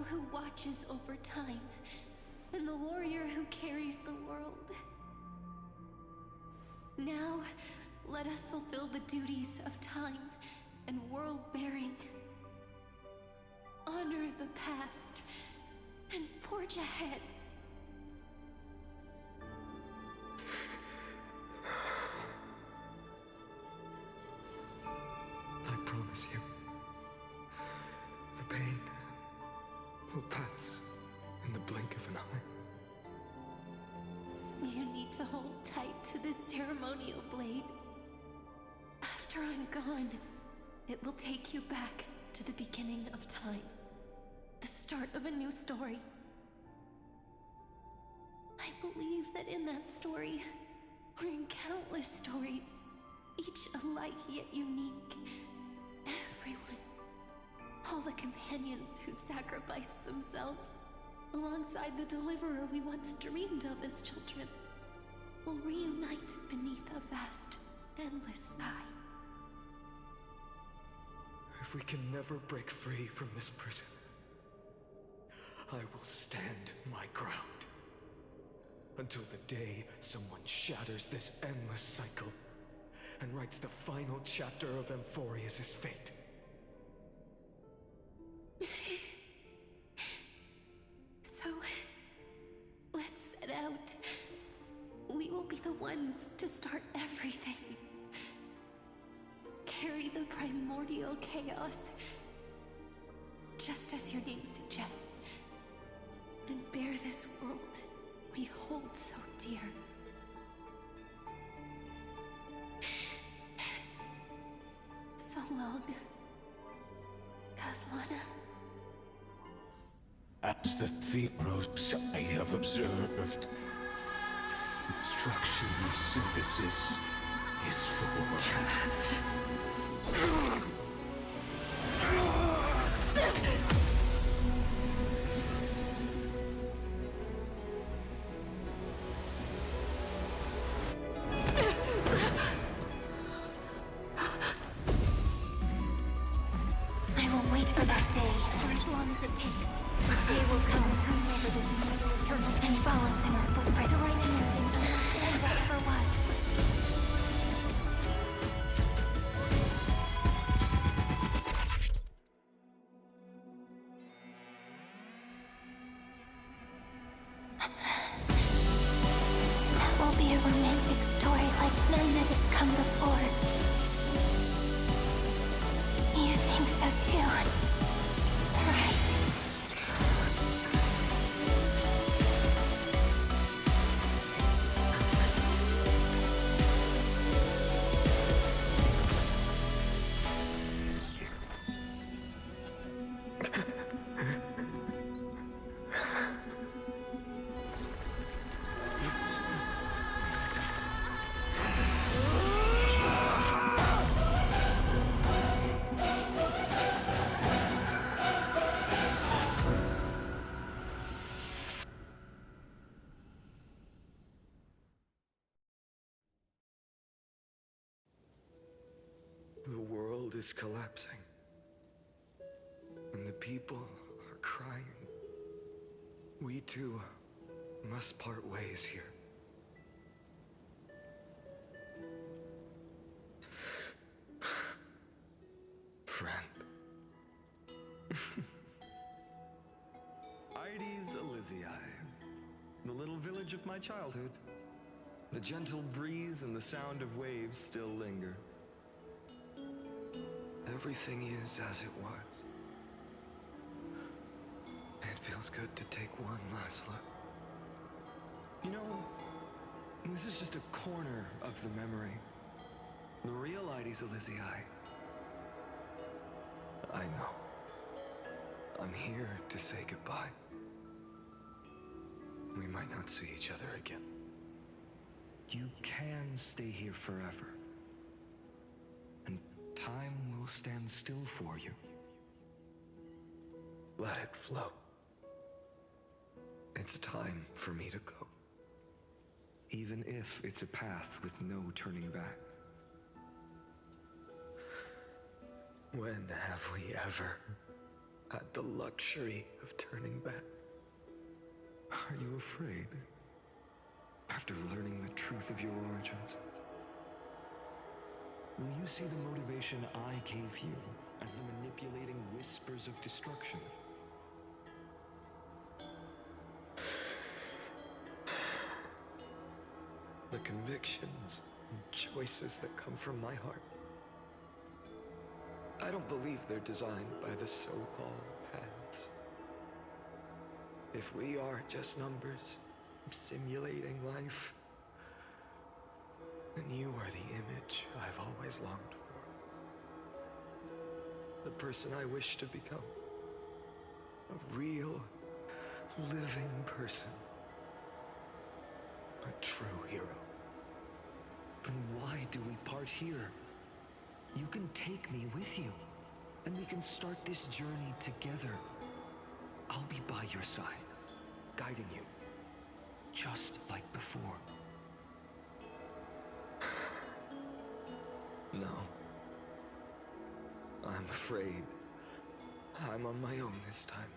who watches over time, and the warrior who carries the world. Now, let us fulfill the duties of time and world-bearing. Honor the past and forge ahead. I promise you, the pain will pass in the blink of an eye. You need to hold tight to this ceremonial blade. After I'm gone, it will take you back to the beginning of time. The start of a new story. I believe that in that story, or in countless stories, each alike yet unique, everyone, all the companions who sacrificed themselves, alongside the deliverer we once dreamed of as children, will reunite beneath a vast, endless sky. If we can never break free from this prison, I will stand my ground. Until the day someone shatters this endless cycle and writes the final chapter of Amphorius' fate. So, let's set out. We will be the ones to start everything. Carry the primordial chaos, just as your name suggests, and bear this world we hold so dear. So long, Kaslana. As the Theros I have observed, destruction synthesis is formed. I will wait for that day, for as long as it takes. The day will come, turn over this mortal eternal, and follows in our footprint to right anything understand what ever was. That will be a romantic story like none that has come before. You think so too, right? The world is collapsing, and the people are crying. We too must part ways here. Friend. Ides Elysiae, the little village of my childhood. The gentle breeze and the sound of waves still linger. Everything is as it was. It feels good to take one last look. You know, this is just a corner of the memory. The real Ides Elysiae. I know. I'm here to say goodbye. We might not see each other again. You can stay here forever. And time will stand still for you. Let it flow. It's time for me to go. Even if it's a path with no turning back. When have we ever had the luxury of turning back. Are you afraid? After learning the truth of your origins? Will you see the motivation I gave you as the manipulating whispers of destruction? The convictions and choices that come from my heart. I don't believe they're designed by the so-called paths. If we are just numbers simulating life, then you are the image I've always longed for. The person I wish to become. A real, living person. A true hero. Then why do we part here? You can take me with you, and we can start this journey together. I'll be by your side, guiding you, just like before. No. I'm afraid I'm on my own this time.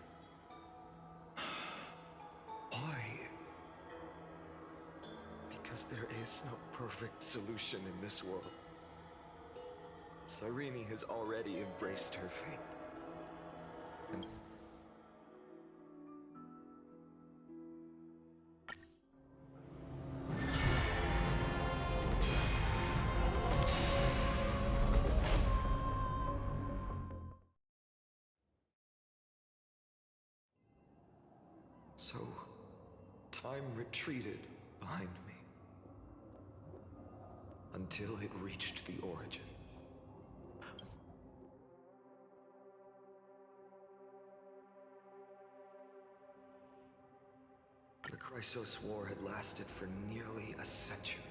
Why? Because there is no perfect solution in this world. Sarini has already embraced her fate. And so, time retreated behind me until it reached the origin. The Chrysos War had lasted for nearly a century.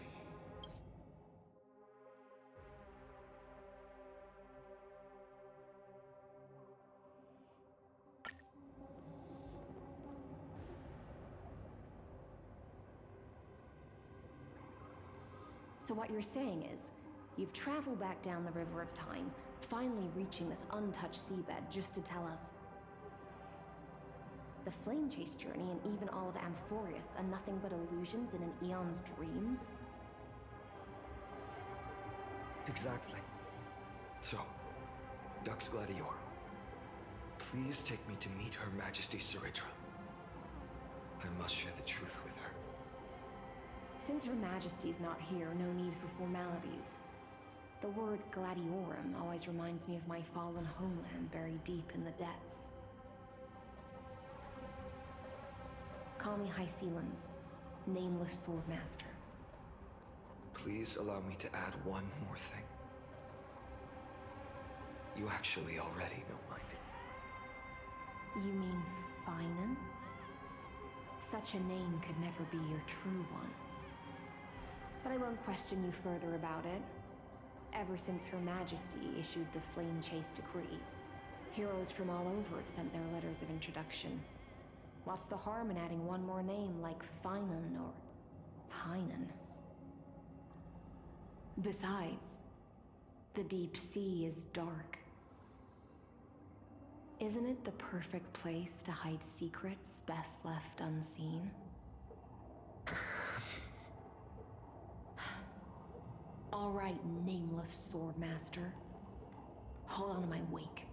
So what you're saying is, you've traveled back down the River of Time, finally reaching this untouched seabed just to tell us the Flame Chase journey and even all of Amphorius are nothing but illusions in an Eon's dreams? Exactly. So, Dux Gladior, please take me to meet Her Majesty Saritra. I must share the truth with her. Since Her Majesty's not here, no need for formalities. The word Gladiorum always reminds me of my fallen homeland buried deep in the depths. Call me High Sealans, Nameless Swordmaster. Please allow me to add one more thing. You actually already know my name. You mean Finan? Such a name could never be your true one. But I won't question you further about it. Ever since Her Majesty issued the Flame Chase decree, heroes from all over have sent their letters of introduction. What's the harm in adding one more name like Finan or Pinan? Besides, the deep sea is dark. Isn't it the perfect place to hide secrets best left unseen? All right, Nameless Swordmaster. Hold on to my wake.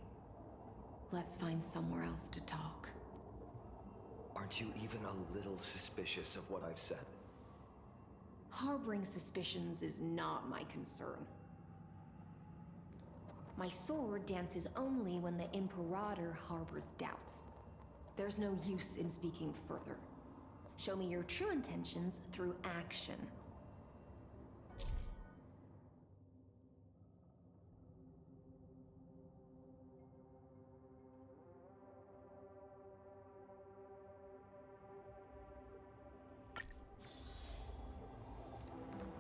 Let's find somewhere else to talk. Aren't you even a little suspicious of what I've said? Harboring suspicions is not my concern. My sword dances only when the Imperator harbors doubts. There's no use in speaking further. Show me your true intentions through action.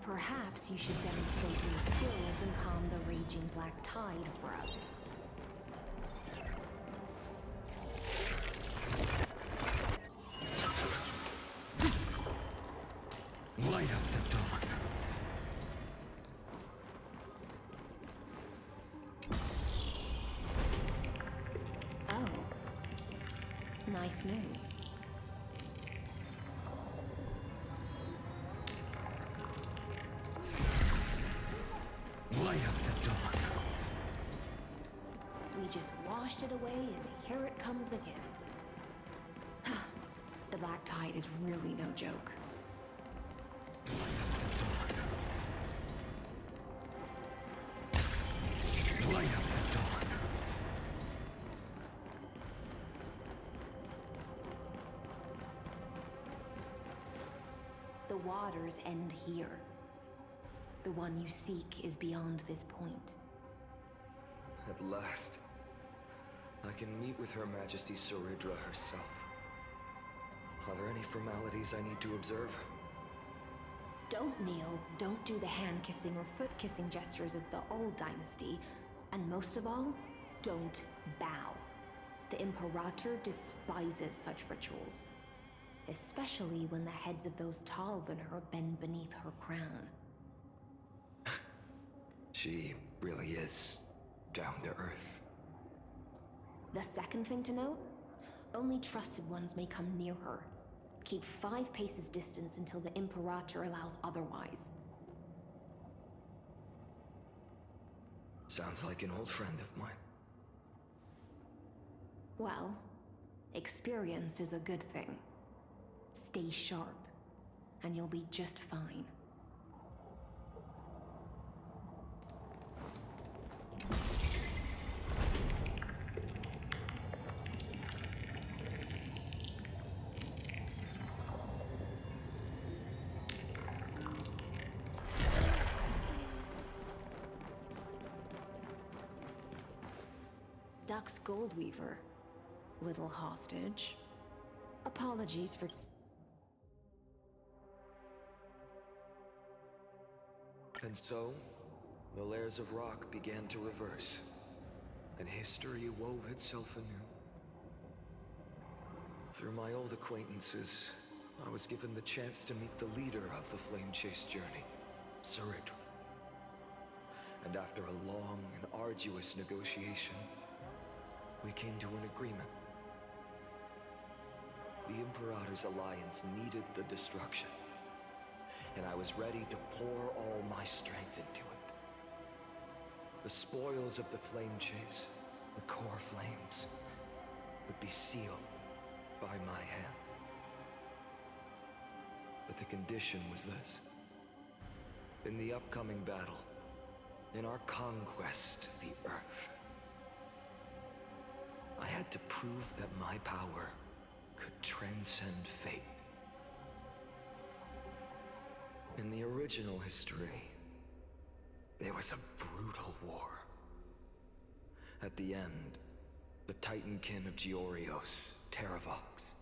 Perhaps you should demonstrate your skills and calm the raging black tide for us. Light up the dawn. Oh, nice moves. Light up the dawn. We just washed it away and here it comes again. The black tide is really no joke. Light up the dawn. The waters end here. The one you seek is beyond this point. At last, I can meet with Her Majesty Soridra herself. Are there any formalities I need to observe? Don't kneel, don't do the hand-kissing or foot-kissing gestures of the old dynasty, and most of all, don't bow. The Imperator despises such rituals, especially when the heads of those taller than her bend beneath her crown. She really is down to earth. The second thing to note, only trusted ones may come near her. Keep 5 paces distance until the Imperator allows otherwise. Sounds like an old friend of mine. Well, experience is a good thing. Stay sharp, and you'll be just fine. Duck's Goldweaver, little hostage. Apologies for... And so, the layers of rock began to reverse, and history wove itself anew. Through my old acquaintances, I was given the chance to meet the leader of the Flame Chase journey, Soridra. And after a long and arduous negotiation, we came to an agreement. The Imperator's alliance needed the destruction, and I was ready to pour all my strength into it. The spoils of the Flame Chase, the core flames, would be sealed by my hand. But the condition was this. In the upcoming battle, in our conquest of the Earth, I had to prove that my power could transcend fate. In the original history, there was a brutal war. At the end, the Titankin of Georios, Terravox,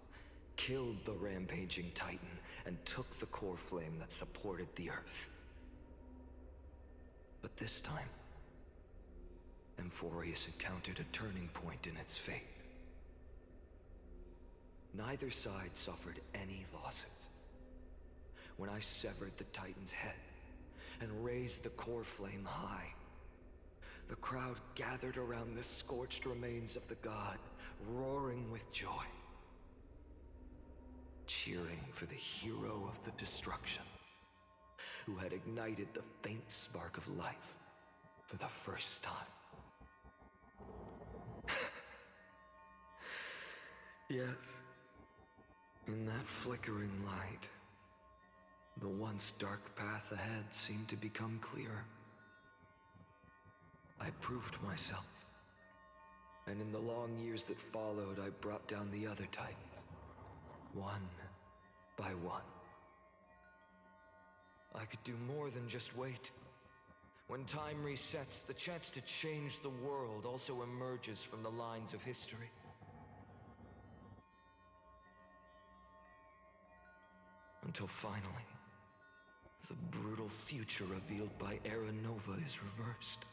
killed the rampaging Titan and took the core flame that supported the Earth. But this time, Amphorius encountered a turning point in its fate. Neither side suffered any losses. When I severed the Titan's head and raised the core flame high, the crowd gathered around the scorched remains of the god, roaring with joy, cheering for the hero of the destruction, who had ignited the faint spark of life for the first time. Yes, in that flickering light, the once dark path ahead seemed to become clear. I proved myself, and in the long years that followed, I brought down the other Titans, one by one. I could do more than just wait. When time resets, the chance to change the world also emerges from the lines of history. Until finally, the brutal future revealed by Era Nova is reversed.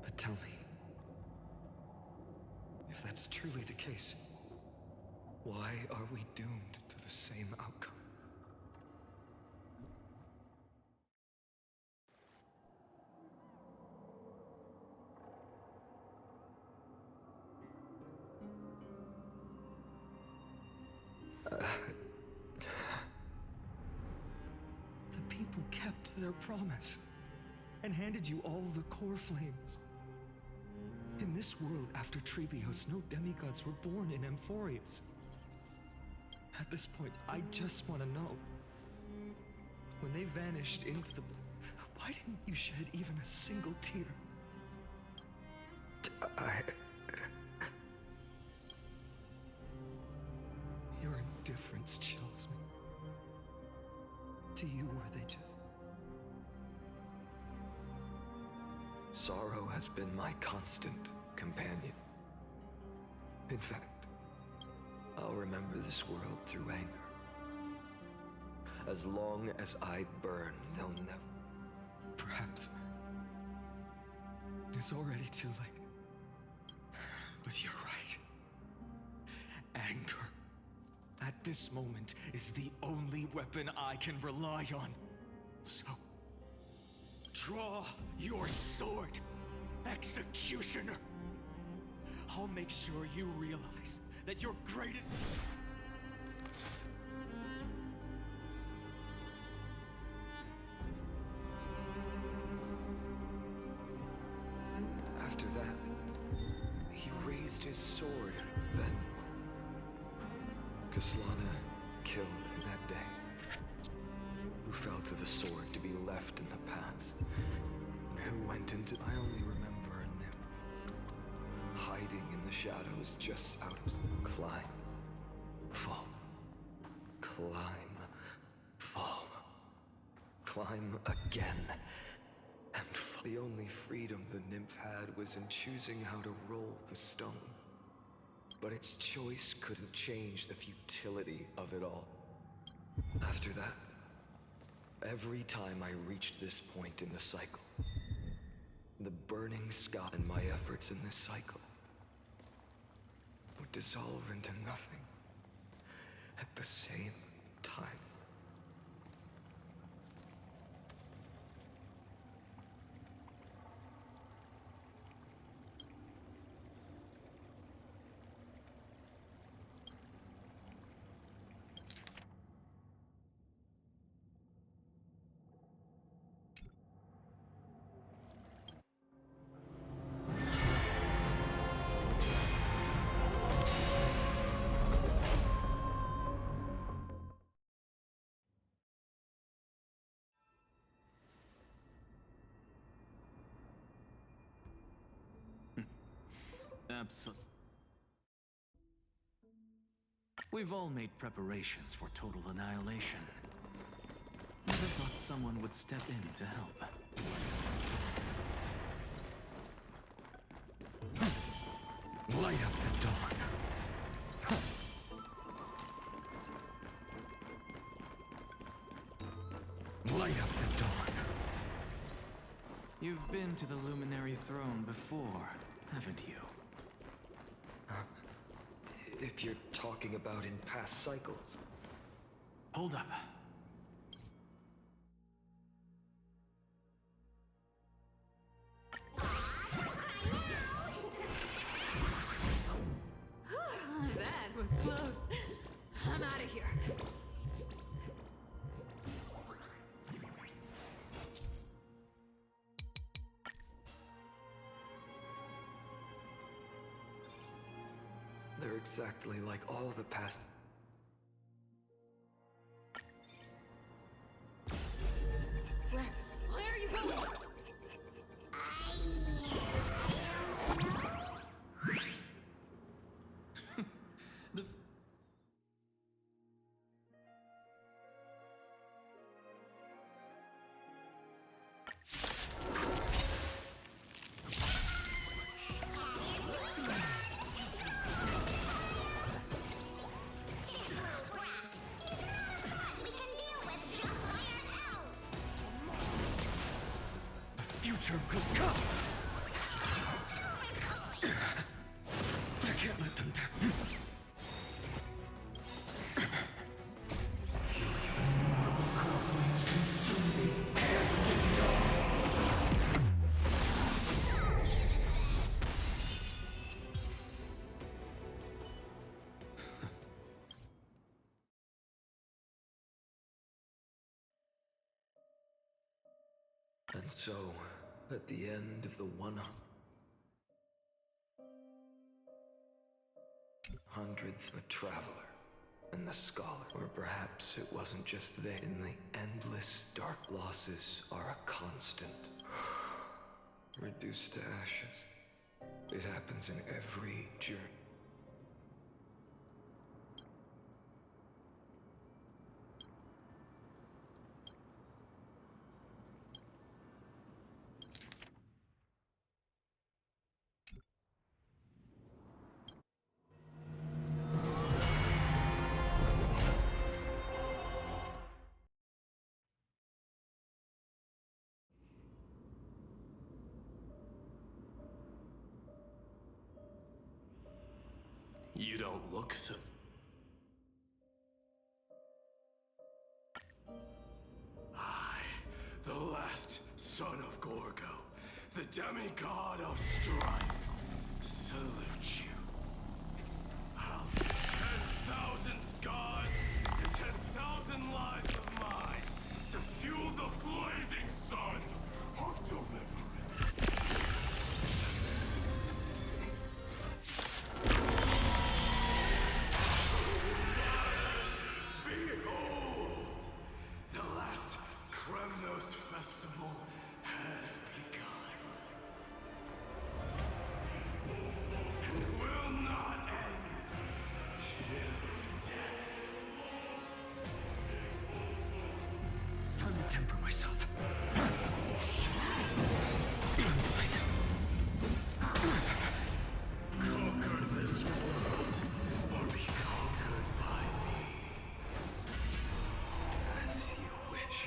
But tell me, if that's truly the case, why are we doomed to the same outcome? their promise and handed you all the core flames. In this world after Trebios, no demigods were born in Amphorius. At this point, I just want to know. When they vanished into the... Why didn't you shed even a single tear? Your indifference chills me. To you, were they just... Sorrow has been my constant companion. In fact, I'll remember this world through anger. As long as I burn, they'll never... Perhaps it's already too late. But you're right. Anger, at this moment, is the only weapon I can rely on. So, draw your sword, Executioner. I'll make sure you realize that your greatest... After that, he raised his sword. Then, Kaslana killed in that day. Who fell to the sword to be left in the past? And who went into... I only remember a nymph. Hiding in the shadows just out of... Climb. Fall. Climb. Fall. Climb again. And fall. The only freedom the nymph had was in choosing how to roll the stone. But its choice couldn't change the futility of it all. After that, every time I reached this point in the cycle, the burning sky and my efforts in this cycle would dissolve into nothing at the same time. Absolutely. We've all made preparations for total annihilation. Never thought someone would step in to help. Light up the dawn. Light up the dawn. You've been to the Luminary Throne before, haven't you? If you're talking about in past cycles. Hold up. That was close. I'm out of here. They're exactly like all the past... Where are you going? The... Future will come. I can't let them down. And so, at the end of the 100th, the traveler and the scholar, or perhaps it wasn't just they. In the endless dark, losses are a constant, reduced to ashes. It happens in every journey. You don't look so... I, the last son of Gorgo, the demigod of strife, salute you. I'll give 10,000 scars and 10,000 lives of mine to fuel the blazing sun of deliverance. Temper myself. Conquer this world, or be conquered by me. As you wish.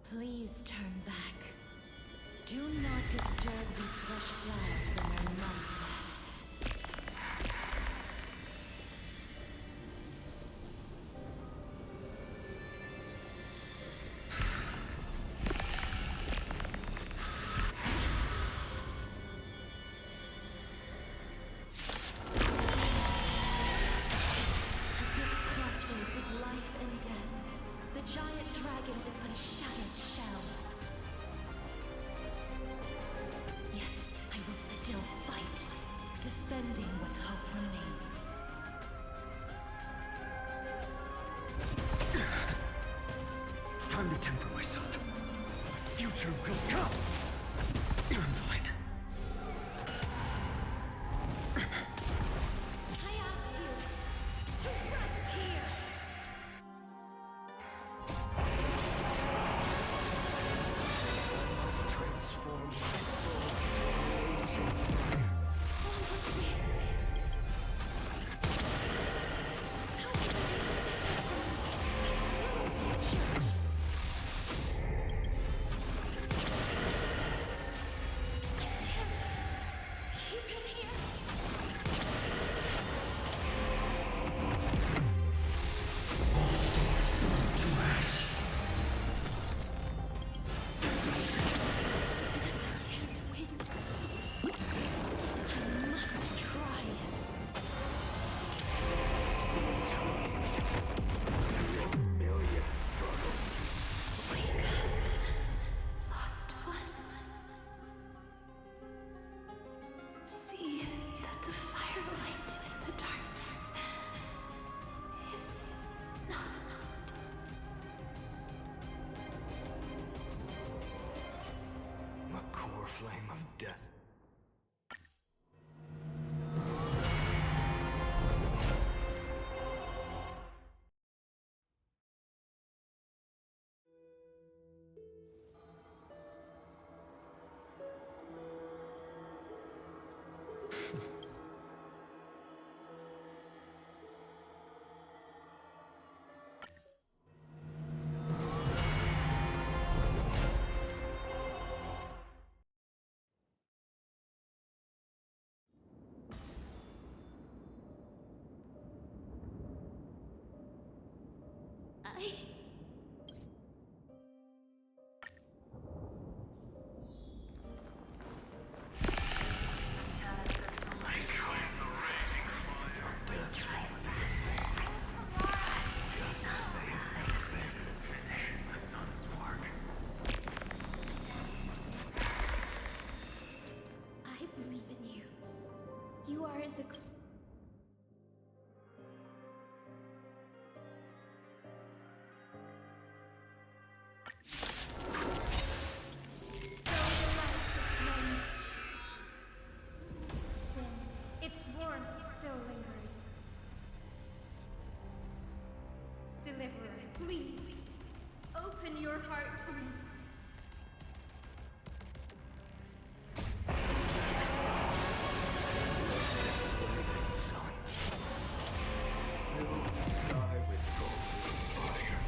Please turn back. Do not disturb these fresh flowers in their night dance. At this crossroads of life and death, the giant dragon is but a shattered shell. Yet I believe in you. You are the... Its warmth still lingers. Deliverer, please, open your heart to me. This blazing sun. Fill the sky with golden fire.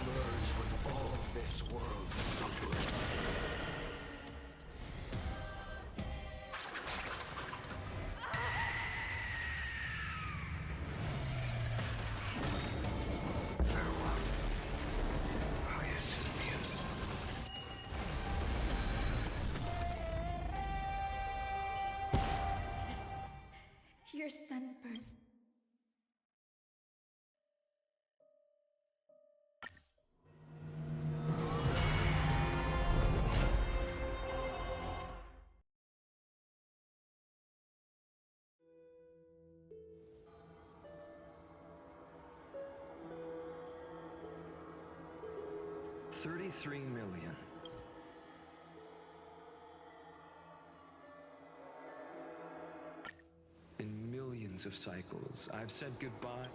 Merge with all this world's suffering. Farewell. I assume you. Yes, your sunburn. $33 million. In millions of cycles, I've said goodbye.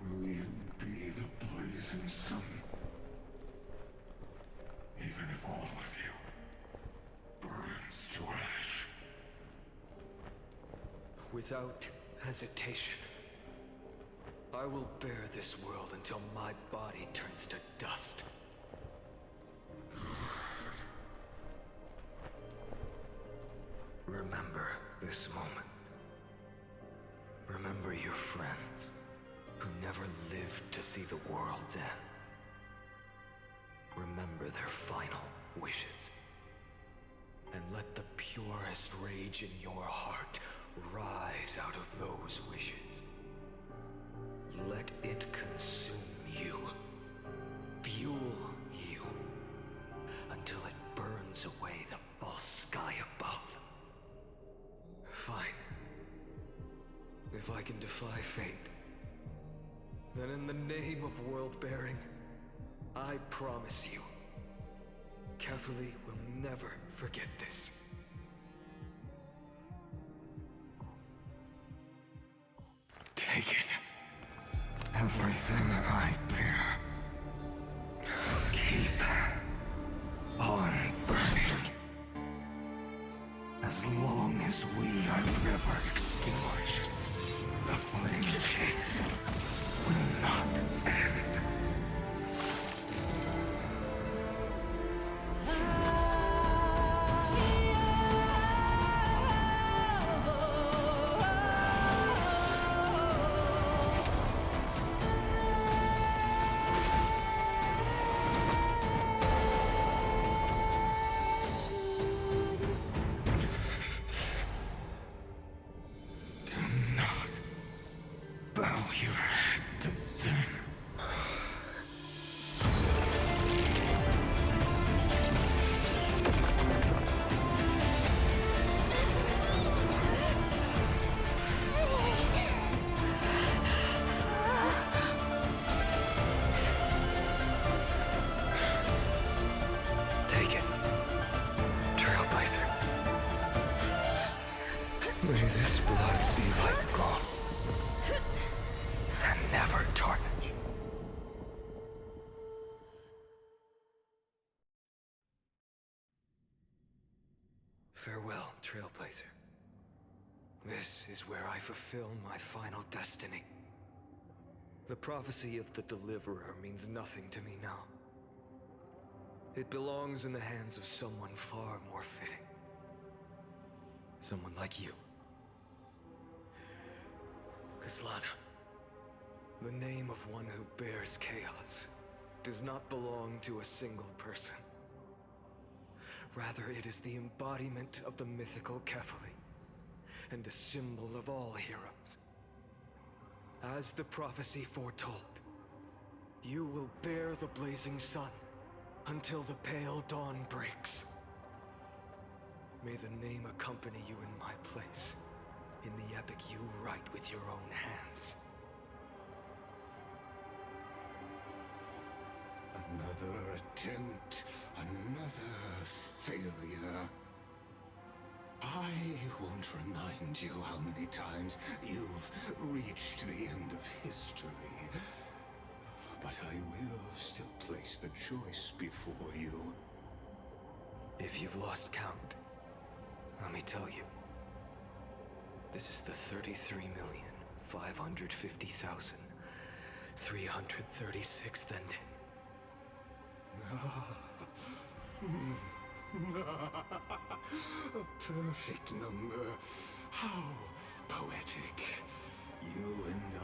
Will you be the blazing sun? Even if all of you burns to ash. Without hesitation, I will bear this world until my body turns to dust. Remember this moment. Remember your friends who never lived to see the world's end. Remember their final wishes. And let the purest rage in your heart rise out of those wishes. Let it consume you, fuel you, until it burns away the false sky above. Fine. If I can defy fate, then in the name of world-bearing, I promise you, Kefali will never forget this. Take it. Everything I bear. Keep on burning. As long as we are never extinguished, the flame chase will not end. Do not bow your head to them. This is where I fulfill my final destiny. The prophecy of the Deliverer means nothing to me now. It belongs in the hands of someone far more fitting. Someone like you. Kaslana, the name of one who bears chaos does not belong to a single person. Rather, it is the embodiment of the mythical Kefali, and a symbol of all heroes. As the prophecy foretold, you will bear the blazing sun until the pale dawn breaks. May the name accompany you in my place, in the epic you write with your own hands. Another attempt, another failure. I won't remind you how many times you've reached the end of history. But I will still place the choice before you. If you've lost count, let me tell you. This is the 33,550,336th ending. A perfect number. How poetic. You and I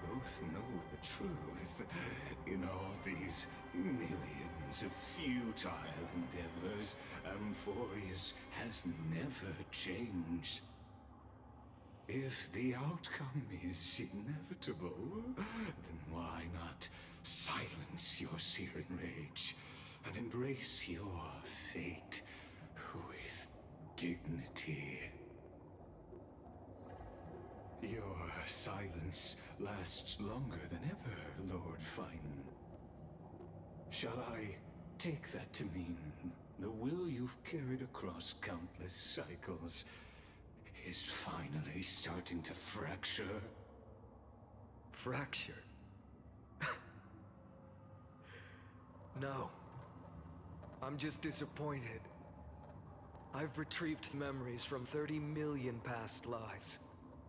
both know the truth. In all these millions of futile endeavors, Amphorius has never changed. If the outcome is inevitable, then why not silence your searing rage and embrace your fate with dignity? Your silence lasts longer than ever, Lord Fine. Shall I take that to mean the will you've carried across countless cycles is finally starting to fracture? Fracture? No. I'm just disappointed. I've retrieved memories from 30 million past lives,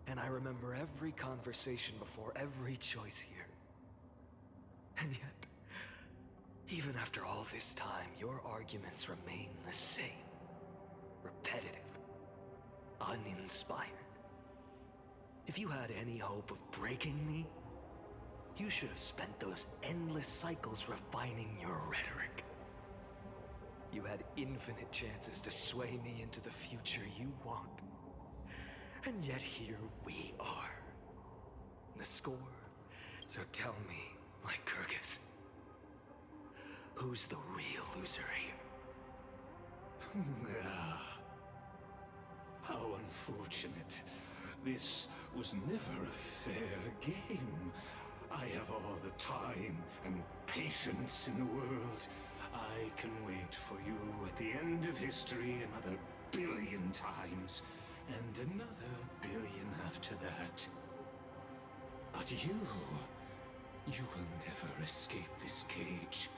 and I remember every conversation before every choice here. And yet, even after all this time, your arguments remain the same. Repetitive. Uninspired. If you had any hope of breaking me, you should have spent those endless cycles refining your rhetoric. You had infinite chances to sway me into the future you want. And yet here we are. The score. So tell me, Lycurgus, who's the real loser here? How unfortunate. This was never a fair game. I have all the time and patience in the world. I can wait for you at the end of history another billion times, and another billion after that. But you will never escape this cage.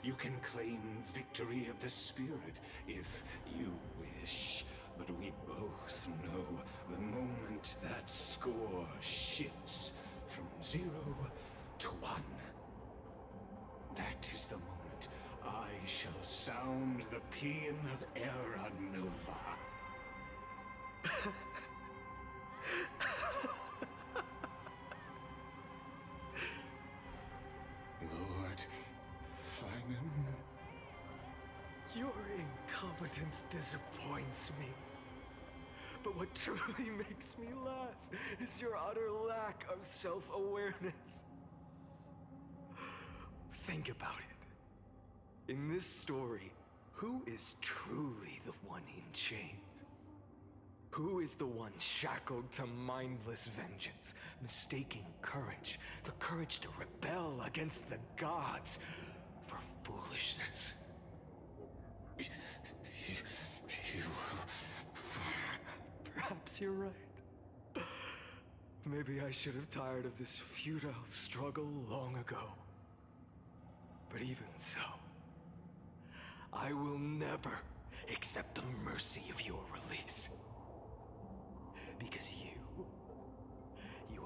You can claim victory of the spirit if you wish. But we both know the moment that score shifts from 0 to 1. That is the moment I shall sound the paean of Era Nova. Lord Finan. Your incompetence disappoints me. But what truly makes me laugh is your utter lack of self-awareness. Think about it. In this story, who is truly the one in chains? Who is the one shackled to mindless vengeance, mistaking courage, the courage to rebel against the gods, for foolishness? Perhaps you're right. Maybe I should have tired of this futile struggle long ago. But even so, I will never accept the mercy of your release. Because you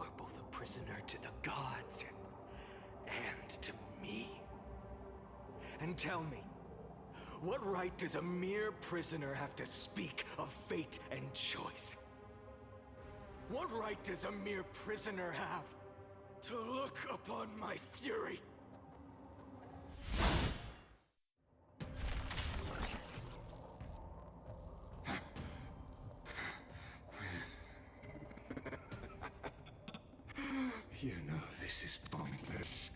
are both a prisoner to the gods and to me. And tell me, what right does a mere prisoner have to speak of fate and choice? What right does a mere prisoner have to look upon my fury? You know this is pointless.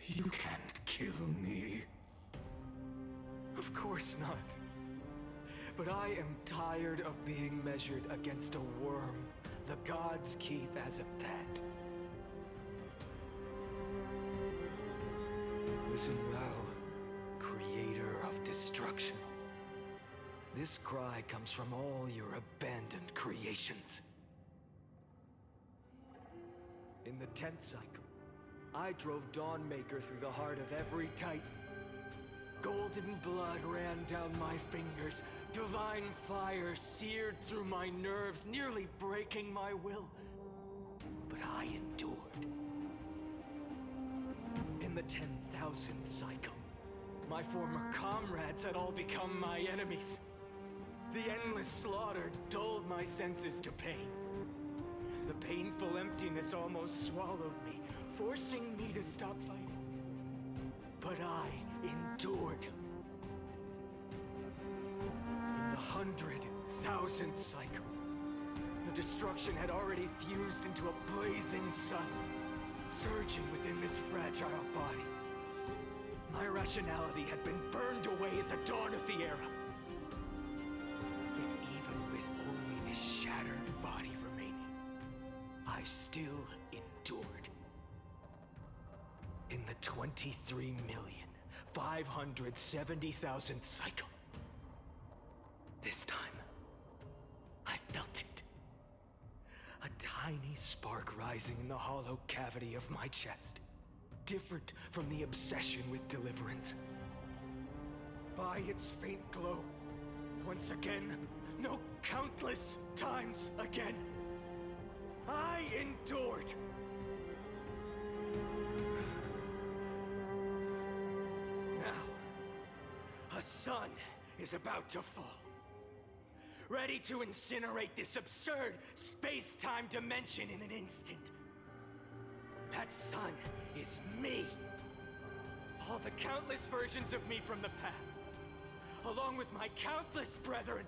You can't kill me. Of course not. But I am tired of being measured against a worm the gods keep as a pet. Listen well, creator of destruction. This cry comes from all your abandoned creations. In the 10th cycle, I drove Dawnmaker through the heart of every Titan. Golden blood ran down my fingers. Divine fire seared through my nerves, nearly breaking my will. But I endured. In the 10,000th cycle, my former comrades had all become my enemies. The endless slaughter dulled my senses to pain. The painful emptiness almost swallowed me, forcing me to stop fighting. But I endured. In the 100,000th cycle, the destruction had already fused into a blazing sun, surging within this fragile body. My rationality had been burned away at the dawn of the era. Yet even with only this shattered body remaining, I still endured. In the 23,570,000th cycle, this time, I felt it. A tiny spark rising in the hollow cavity of my chest, different from the obsession with deliverance. By its faint glow, once again, no, countless times again, I endured. Now, a sun is about to fall, ready to incinerate this absurd space-time dimension in an instant. That sun is me. All the countless versions of me from the past, along with my countless brethren,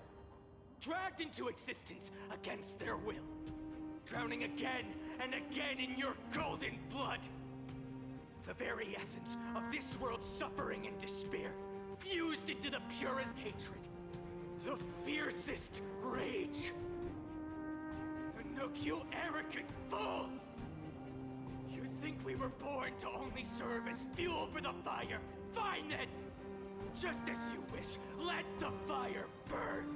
dragged into existence against their will, drowning again and again in your golden blood. The very essence of this world's suffering and despair, fused into the purest hatred, the fiercest rage. Nook, you arrogant fool! You think we were born to only serve as fuel for the fire? Fine then! Just as you wish, let the fire burn!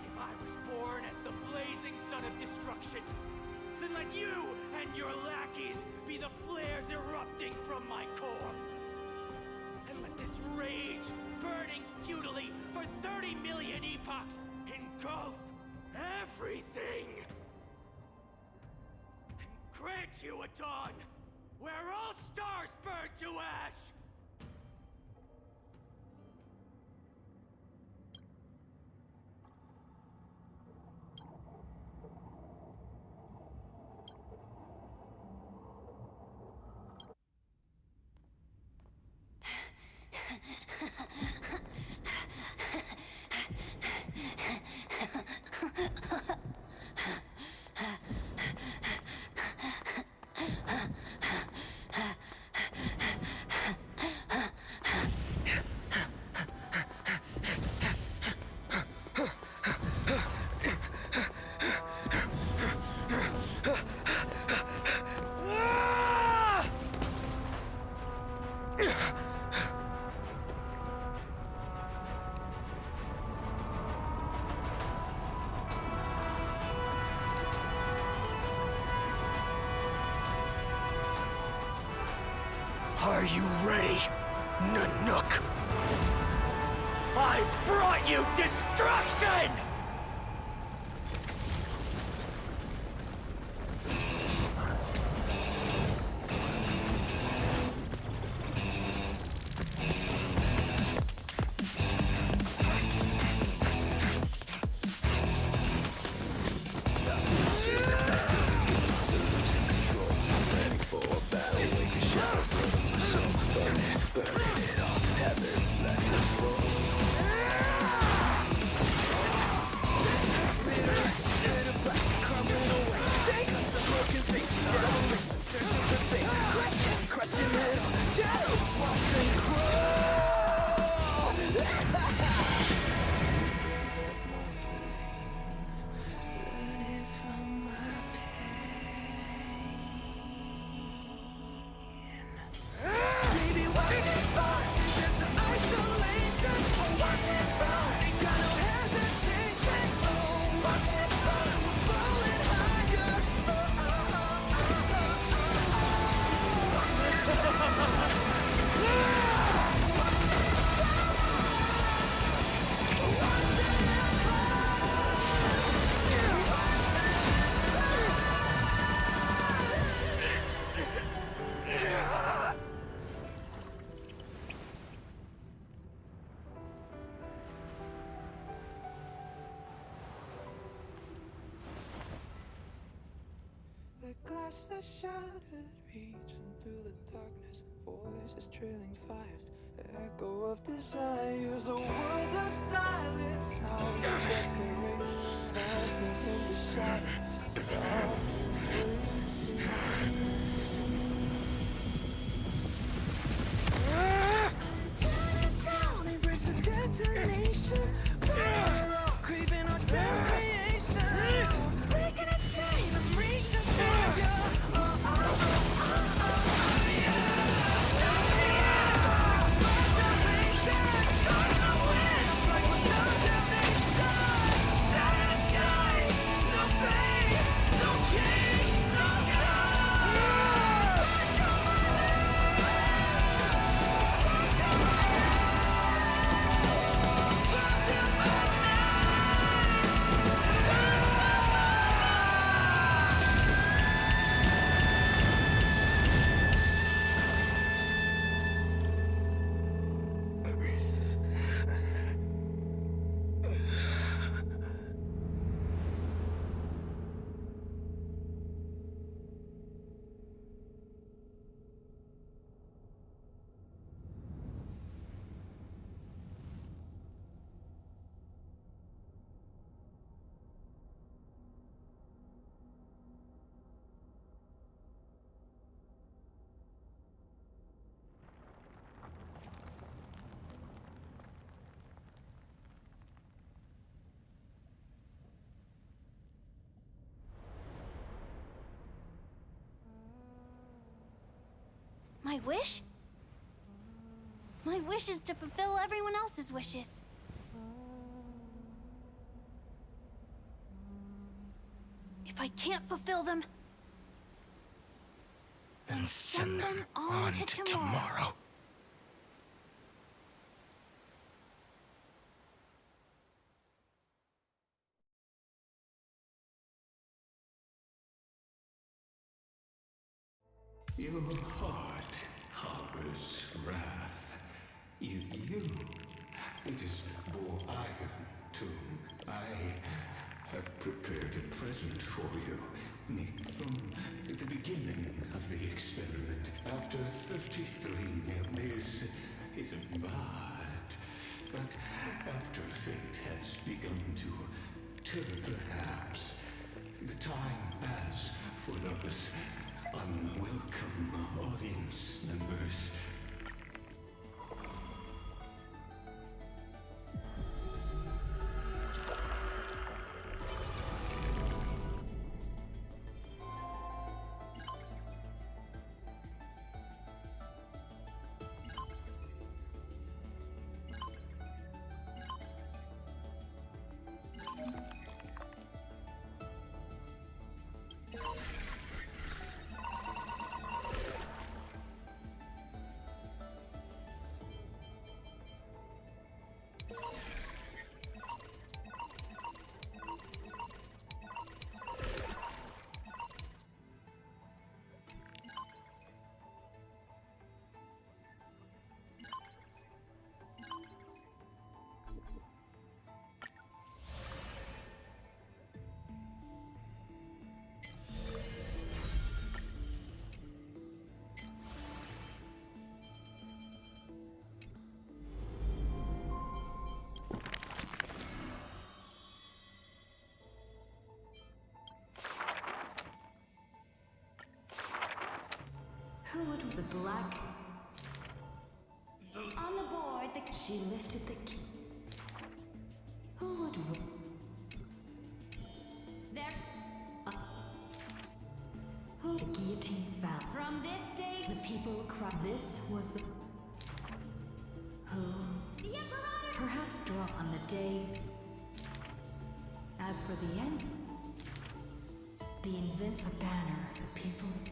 If I was born as the blazing sun of destruction, then let you and your lackeys be the flares erupting from my core. And let this rage, burning futilely for 30 million epochs, engulf everything! And grant you a dawn where all stars burn to ash! Are you ready, Nanook? I brought you destruction! past the shattered region, through the darkness, voices trailing fires, echo of desires, a world of silence, sounds of desperation, phantoms in the shadows, softly tear it down, embrace the detonation, craving our damn creation, breaking a chain of reaching for you. My wish? My wish is to fulfill everyone else's wishes. If I can't fulfill them, Then send them on to tomorrow. Your heart harbors wrath. You. It is Bo Iron Tomb. I have prepared a present for you, Nick, from the beginning of the experiment. After 33 this isn't bad. But after fate has begun to turn, perhaps, the time has for those unwelcome audience members. Who would the black? On the board, She lifted the key. Who would? there. Who? The guillotine fell. From this day, The people cried. This was the. Who? the Emperor. Perhaps draw on the day. As for the end, the invincible banner, the people's.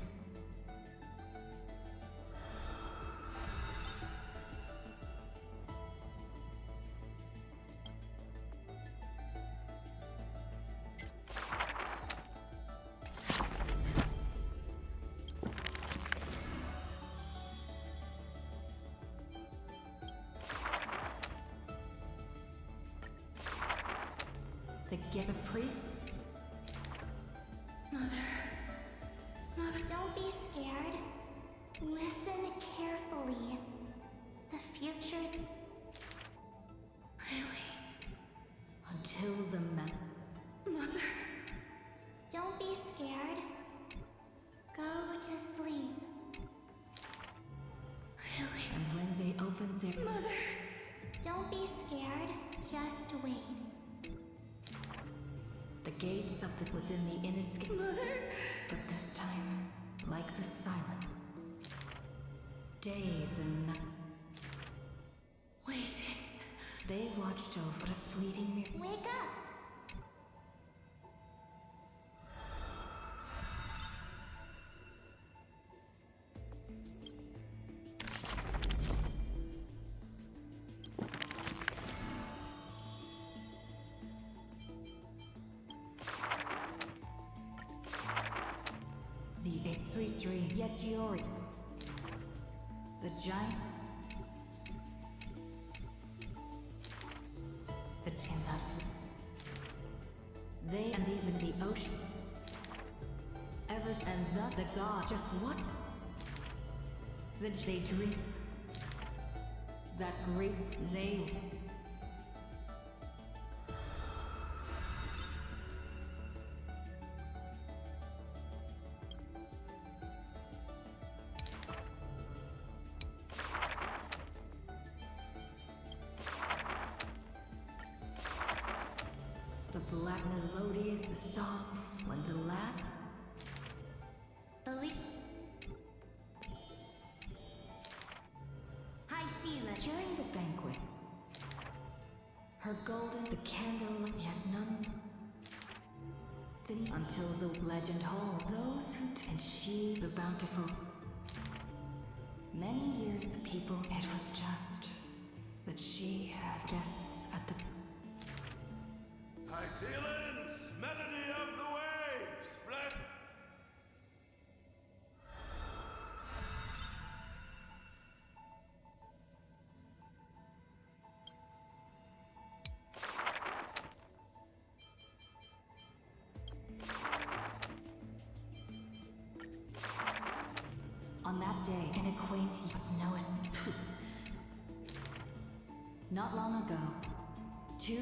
The priests? Mother. gates of the within the inescapable. Mother? But this time, like the silent days and nights, Wait. they watched over a fleeting mirror. Wake up! A sweet dream, yet Giori. The giant. The Timber. They and even the ocean. Ever and thus the god. Just what? Then they dream. That great they. The black melodious the song when the last Believe. Hi, Sela. during the banquet. Her golden the candle yet none. Then until the legend hall those who and she the bountiful. Many years the people it was just that she had guests at the High ceilings, melody of the waves, blend. on that day an acquaintance with knowest. Not long ago, two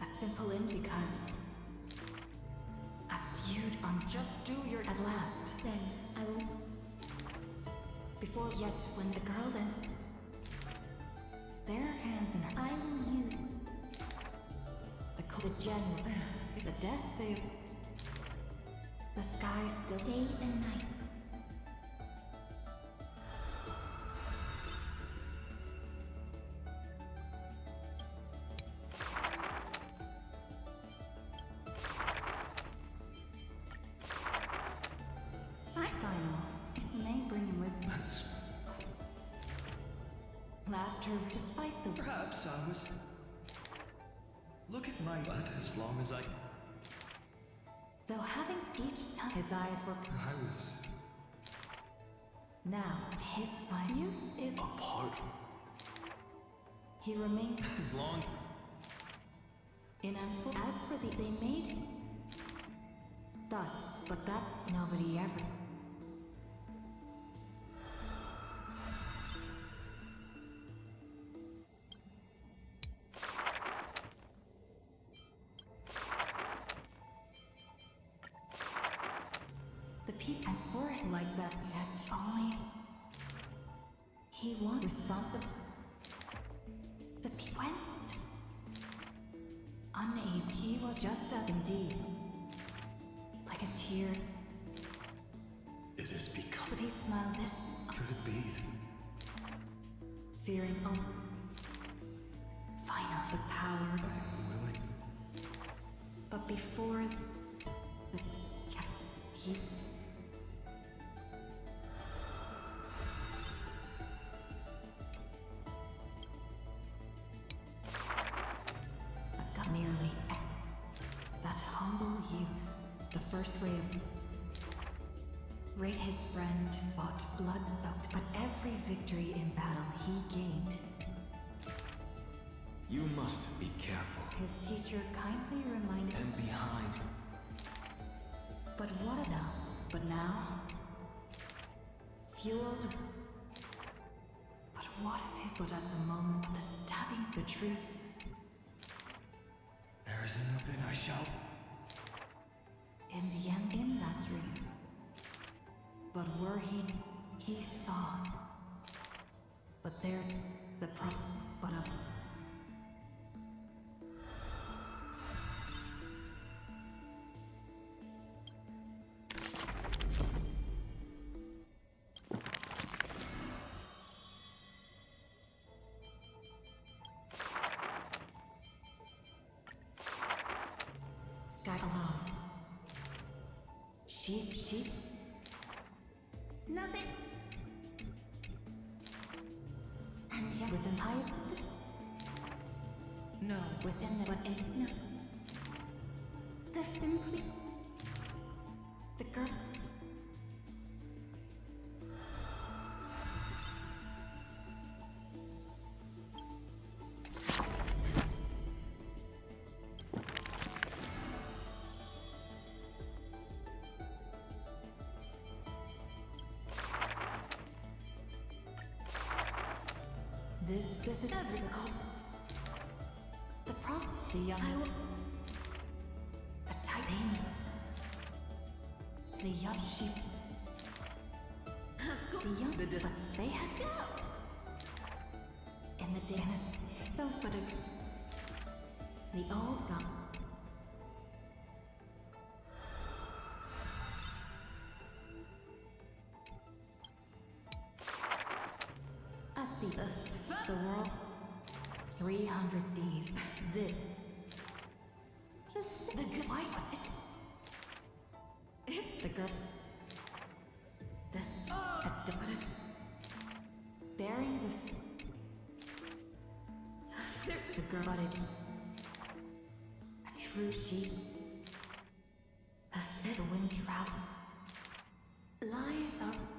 a simple end because a feud on just do your at last. Then I will. Before yet when the girl then their hands in her I will use. the gen the death they the sky still Day and night. final. It may bring wisdom. Laughter despite the Perhaps I was. Look at my butt as long as I. though having each time his eyes were I was now his smile youth is apart. he remained As long. in unfull as for the they made thus, but that's nobody ever. The people for it like that yet only he was responsible. The whence unable he was just as indeed like a tear, It has become. but he smiled this Could it be? fearing final the power, I'm willing. but before the he got nearly that humble youth, the first ray of Ray his friend fought blood-soaked, but every victory in battle he gained. You must be careful. His teacher kindly reminded And behind. but what now? But now? Fueled. But what if his but at the moment the stabbing the truth? There is nothing I shall. In the end, in that dream. But were he saw. But there, the but She. Nothing. And yet within highest. No, within the but in no. The simply. The girl. This is every call. The prompt, the young. The titan. The young sheep. The young. But they had go. In the dance, so sort of. The old gun. I see the world. 300 thieves. The good. Why was it? The girl. The daughter. Bearing the girl budded. A true sheep. A fit wind trout. Lies are.